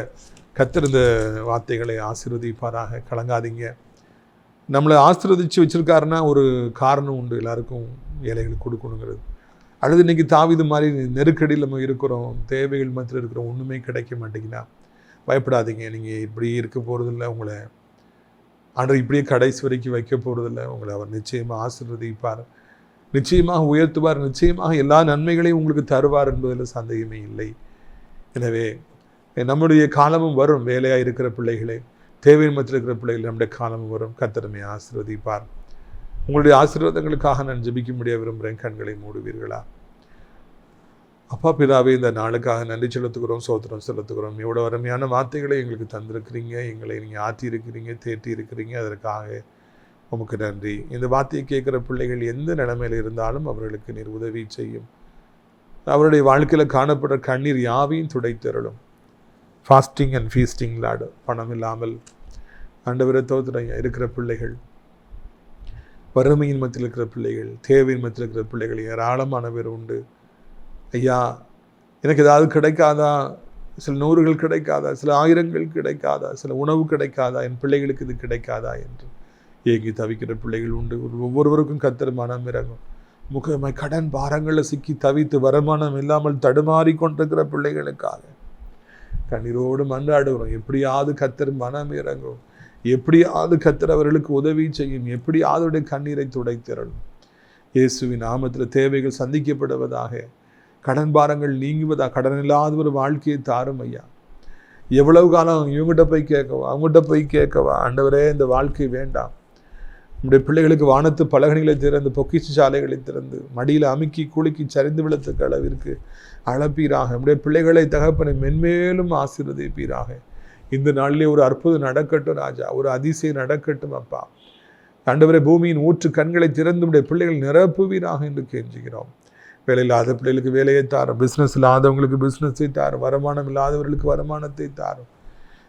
கர்த்தர் இந்த வார்த்தைகளை ஆசீர்வதிப்பாராக. கலங்காதீங்க. நம்மளை ஆசீர்வதித்து வச்சுருக்காருன்னா ஒரு காரணம் உண்டு. எல்லாருக்கும் ஏழைகளுக்கு கொடுக்கணுங்கிறது. அல்லது இன்றைக்கி தாவீது மாதிரி நெருக்கடியில் நம்ம இருக்கிறோம், தேவைகள் மத்தியில் இருக்கிறோம், ஒன்றுமே கிடைக்க மாட்டேங்குதா, பயப்படாதீங்க. நீங்கள் இப்படி இருக்க போகிறதில்ல. உங்களை ஆண்டவர் இப்படியே கடைசி வரைக்கும் வைக்க போகிறதில்ல. உங்களை அவர் நிச்சயமாக ஆசீர்வதிப்பார், நிச்சயமாக உயர்த்துவார், நிச்சயமாக எல்லா நன்மைகளையும் உங்களுக்கு தருவார் என்பதில் சந்தேகமே இல்லை. எனவே நம்முடைய காலமும் வரும். வேலையாக இருக்கிற பிள்ளைகளே, தேவையின் மத்தியில் இருக்கிற பிள்ளைகள், நம்முடைய காலமும் வரும். கர்த்தரை ஆசீர்வதிப்பார். உங்களுடைய ஆசீர்வாதங்களுக்காக நான் ஜெபிக்கும்படியாக விரும்புகிறேன். கண்களை மூடுவீர்களா? அப்பா பிதாவே, இந்த நாளுக்காக நன்றி செலுத்துகிறோம், சோத்திரம் செலுத்துகிறோம். எவ்வளோ அருமையான வார்த்தைகளை எங்களுக்கு தந்திருக்கிறீங்க, எங்களை நீங்கள் ஆற்றி இருக்கிறீங்க, தேற்றி இருக்கிறீங்க. அதற்காக உமக்கு நன்றி. இந்த வார்த்தையை கேட்குற பிள்ளைகள் எந்த நிலைமையில் இருந்தாலும் அவர்களுக்கு நீர் உதவி செய்யும். அவருடைய வாழ்க்கையில் காணப்படுற கண்ணீர் யாவையும் துடைத்தருளும். ஃபாஸ்டிங் அண்ட் ஃபீஸ்டிங் லாடு, பணம் இல்லாமல் ஆண்டவரை தோத்துறையா இருக்கிற பிள்ளைகள், வறுமையின் மத்தியில் இருக்கிற பிள்ளைகள், தேவையின் மத்தியில் இருக்கிற பிள்ளைகள் ஏராளமான பேர் உண்டு. ஐயா, எனக்கு ஏதாவது கிடைக்காதா, சில 100கள் கிடைக்காதா, சில 1000கள் கிடைக்காதா, சில உணவு கிடைக்காதா, என் பிள்ளைகளுக்கு இது கிடைக்காதா என்று ஏங்கி தவிக்கிற பிள்ளைகள் உண்டு. ஒவ்வொருவருக்கும் கர்த்தர் மனம் இறங்கும். முக்கியமாக கடன் பாரங்களில் சிக்கி தவித்து வருமானம் இல்லாமல் தடுமாறி கொண்டிருக்கிற பிள்ளைகளுக்காக கண்ணீரோடு மன்றாடுகிறோம். எப்படியாவது கர்த்தர் மனம் இறங்கும், எப்படியாவது கர்த்தர் அவர்களுக்கு உதவி செய்யும், எப்படியாவது அவருடைய கண்ணீரை துடைத்திரணும். இயேசுவின் நாமத்தில் தேவைகள் சந்திக்கப்படுவதாக, கடன் பாரங்கள் நீங்குவதாக, கடன் இல்லாத ஒரு வாழ்க்கையை தாரும் ஐயா. எவ்வளவு காலம் இவங்ககிட்ட போய் கேட்கவா, அவங்ககிட்ட போய் கேட்கவா? ஆண்டவரே, இந்த வாழ்க்கை வேண்டாம். நம்முடைய பிள்ளைகளுக்கு வானத்து பலகணிகளை திறந்து, பொக்கிஷ சாலைகளை திறந்து, மடியில் அமுக்கி குலுக்கி சரிந்து விழத்துக்கு அளவிற்கு அளப்பீராக. நம்முடைய பிள்ளைகளை தகப்பனை மென்மேலும் ஆசீர்வதிப்பீராக. இந்த நாளிலே ஒரு அற்புதம் நடக்கட்டும் ராஜா, ஒரு அதிசயம் நடக்கட்டும் அப்பா. ஆண்டவரே, பூமியின் ஊற்று கண்களை திறந்து நம்முடைய பிள்ளைகள் நிரப்புவீராக என்று கெஞ்சுகிறோம். வேலை இல்லாத பிள்ளைகளுக்கு வேலையை தாரும், பிஸ்னஸ் இல்லாதவங்களுக்கு பிஸ்னஸை தாரும், வருமானம் இல்லாதவர்களுக்கு வருமானத்தை தாரும்.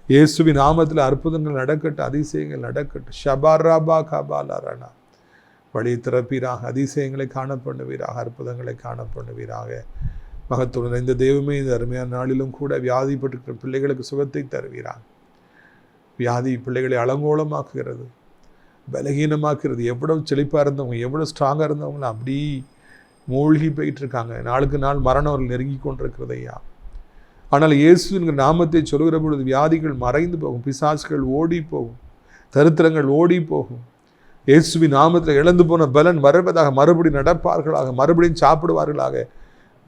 இயேசுவின் நாமத்தில் அற்புதங்கள் நடக்கட்டும், அதிசயங்கள் நடக்கட்டும். ஷபாராபா கபாலாரணா, வழி திறப்பீராக, அதிசயங்களை காணப்படுவீராக, அற்புதங்களை காணப்படுவீராக. மகத்துவம் இந்த தெய்வமே, இந்த அருமையான நாளிலும் கூட வியாதிப்பட்டிருக்கிற பிள்ளைகளுக்கு சுகத்தை தருவீராக. வியாதி பிள்ளைகளை அலங்கோலமாக்குகிறது, பலகீனமாக்குறது. எவ்வளவு செழிப்பாக இருந்தவங்க, எவ்வளோ ஸ்ட்ராங்காக இருந்தவங்களும் அப்படி மூழ்கி போயிட்டு இருக்காங்க. நாளுக்கு நாள் மரணம் அவர்கள் நெருங்கி கொண்டிருக்கிறது ஐயா. ஆனால் இயேசுங்கிற நாமத்தை சொல்கிற பொழுது வியாதிகள் மறைந்து போகும், பிசாசுகள் ஓடி போகும், தரித்திரங்கள் ஓடி போகும். இயேசுவின் நாமத்தில் இழந்து போன பலன் வருவதாக, மறுபடியும் நடப்பார்களாக, மறுபடியும் சாப்பிடுவார்களாக,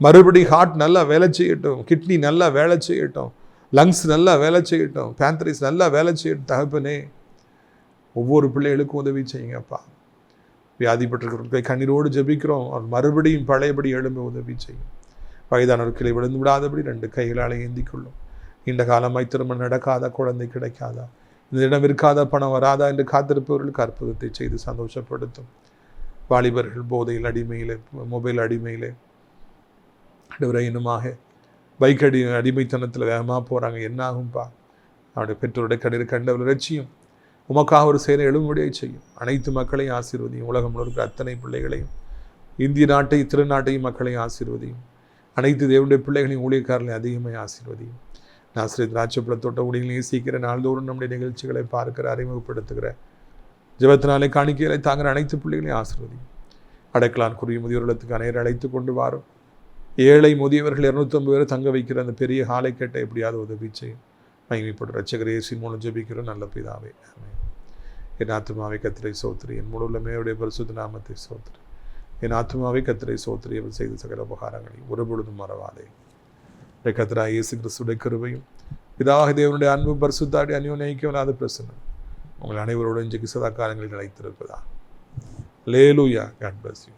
மறுபடியும் ஹார்ட் நல்லா வேலை செய்யட்டும், கிட்னி நல்லா வேலை செய்யட்டும், லங்ஸ் நல்லா வேலை செய்யட்டும், பேந்தரிஸ் நல்லா வேலை செய்யட்டும். தகப்பனே, ஒவ்வொரு பிள்ளைகளுக்கும் உதவி செய்யுங்கப்பா. வியாதிப்பட்டிருக்கிறவர்களை கண்ணீரோடு ஜெபிக்கிறோம். அவர் மறுபடியும் பழையபடி எழும்ப உதவி செய்யும். வயதானவர் கிளை விழுந்து விடாதபடி 2 கைகளால் ஏந்திக் கொள்ளும். நீண்ட காலமாய் திருமணம் நடக்காதா, குழந்தை கிடைக்காதா, இந்த இடம் இருக்காதா, பணம் வராதா என்று காத்திருப்பவர்களுக்கு அற்புதத்தை செய்து சந்தோஷப்படுத்தும். வாலிபர்கள் போதையில் அடிமையிலே, மொபைல் அடிமையிலே, இன்னுமாக பைக் அடிமைத்தனத்தில் வேகமாக போகிறாங்க. என்ன ஆகும்பா? அவருடைய பெற்றோருடைய கண்ணீர் கண்டவர்கள் ரட்சியும். உமக்காக ஒரு செயலை எழும்படியை செய்யும். அனைத்து மக்களையும் ஆசீர்வதியும். உலகம் முழுக்க அத்தனை பிள்ளைகளையும், இந்திய நாட்டை, திருநாட்டையும் மக்களையும் ஆசீர்வதியும். அனைத்து தேவனுடைய பிள்ளைகளையும், ஊழியக்காரர்களையும் அதிகமாக ஆசீர்வதியும். நாசிரியர் திராட்சைப்பழ தோட்ட ஊழியர்களையும் சீக்கிர நாள்தோறும் நம்முடைய நிகழ்ச்சிகளை பார்க்கிற, அறிமுகப்படுத்துகிற, ஜெபத்தினாலே காணிக்கைகளை தாங்கிற அனைத்து பிள்ளைகளையும் ஆசீர்வதியும். அடைக்கலான் குறுகிய முதியோர்களுக்கு அனைவரை அழைத்து கொண்டு வாரும். ஏழை முதியவர்கள் 250 பேரை தங்க வைக்கிற அந்த பெரிய ஹாலை கேட்ட எப்படியாவது உதவி செய்யும். மகிமைப்படும் இரட்சகர் இயேசுவின் மூலம் ஜெபிக்கிறோம் நல்ல பிதாவே, ஆமென். என் ஆத்துமாவை கர்த்தரை ஸ்தோத்திரி, என் முழு உள்ளமையுடைய பரிசுத்த நாமத்தை ஸ்தோத்திரி. என் ஆத்துமாவை கர்த்தரை ஸ்தோத்திரி, அவர் செய்த சகல உபகாரங்களை ஒருபொழுதும் மறவாதே. கர்த்தராகிய இயேசு கிறிஸ்துவின் கிருபையும், பிதாவாகிய தேவனுடைய அன்பும், பரிசுத்தாவின் அந்யோன்யமில்லாத பிரசன்னம் உங்கள் அனைவரோடும் இன்றைக்கு சதா காலங்களில் நிலைத்திருப்பதா. அல்லேலூயா. God bless you.